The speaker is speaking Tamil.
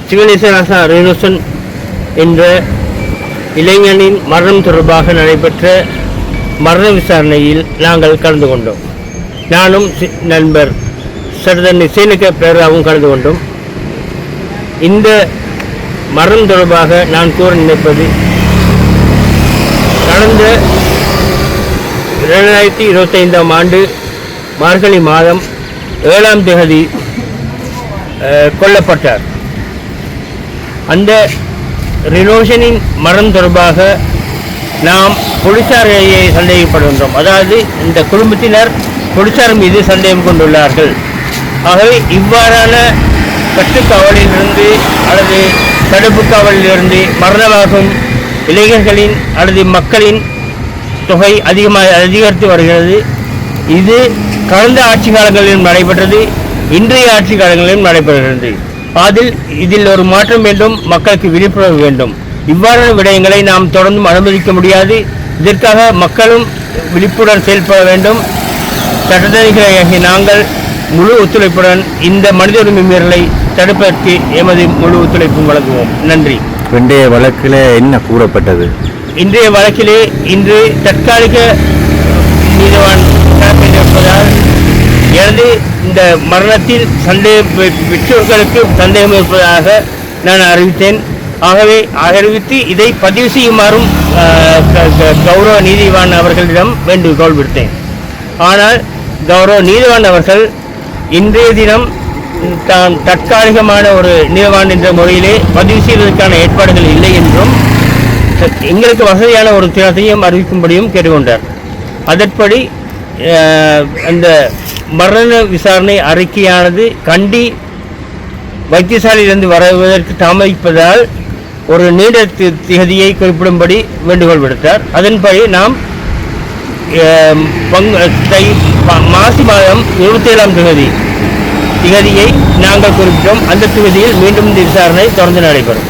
சிவனேசராசா ரேணுசன் என்ற இளைஞனின் மரணம் தொடர்பாக நடைபெற்ற மரண விசாரணையில் நாங்கள் கலந்து கொண்டோம். நானும் நண்பர் சர்தன் சேனக பேராவும் கலந்து கொண்டோம். இந்த மரணம் தொடர்பாக நான் கூற நினைப்பது, கடந்த 2025ஆம் ஆண்டு மார்கழி மாதம் 7ஆம் தேதி கொல்லப்பட்டார். அந்த ரினோஷனின் மரணம் தொடர்பாக நாம் போலீசாரையே சந்தேகப்படுகின்றோம். அதாவது இந்த குடும்பத்தினர் போலீசார் மீது சந்தேகம் கொண்டுள்ளார்கள். ஆகவே இவ்வாறான கட்டுக்காவலிலிருந்து அல்லது தடுப்பு காவலிலிருந்து மரணமாகும் இளைஞர்களின் அல்லது மக்களின் தொகை அதிகரித்து வருகிறது. இது கடந்த ஆட்சி காலங்களிலும் நடைபெற்றது, இன்றைய ஆட்சி காலங்களிலும் நடைபெறுகிறது. இதில் ஒரு மாற்றம் வேண்டும், மக்களுக்கு விழிப்புணர்வு வேண்டும். இவ்வாறான விடயங்களை நாம் தொடர்ந்து அனுமதிக்க முடியாது. இதற்காக மக்களும் விழிப்புடன் செயல்பட வேண்டும். சட்டத்தரணிகளாகிய நாங்கள் முழு ஒத்துழைப்புடன் இந்த மனித உரிமை மீறலை தடுப்பதற்கு எமது முழு ஒத்துழைப்பும் வழங்குவோம். நன்றி. இன்றைய வழக்கில் என்ன கூறப்பட்டது? இன்றைய வழக்கிலே இன்று தற்காலிக நீதிவான் இருப்பதால் எனது இந்த மரணத்தில் பெற்றோர்களுக்கு சந்தேகம் இருப்பதாக நான் அறிவித்தேன். ஆகவே அறிவித்து இதை பதிவு செய்யுமாறும் கௌரவ நீதிவான் அவர்களிடம் வேண்டுகோள் விடுத்தேன். ஆனால் கௌரவ நீதிவான் அவர்கள் இன்றைய தினம் தான் தற்காலிகமான ஒரு நீதிவான் என்ற முறையிலே பதிவு செய்வதற்கான ஏற்பாடுகள் இல்லை என்றும் எங்களுக்கு வசதியான ஒரு தினத்தையும் அறிவிக்கும்படியும் கேட்டுக்கொண்டார். அதன்படி அந்த மரண விசாரணை அறிக்கையானது கண்டி வைத்தியசாலையிலிருந்து வருவதற்கு தாமதிப்பதால் ஒரு நீண்ட திகதியை குறிப்பிடும்படி வேண்டுகோள் விடுத்தார். அதன்படி நாம் மாசி மாதம் 27ஆம் திகதியை நாங்கள் குறிப்பிட்டோம். அந்த திகதியில் மீண்டும் இந்த விசாரணை தொடர்ந்து நடைபெறும்.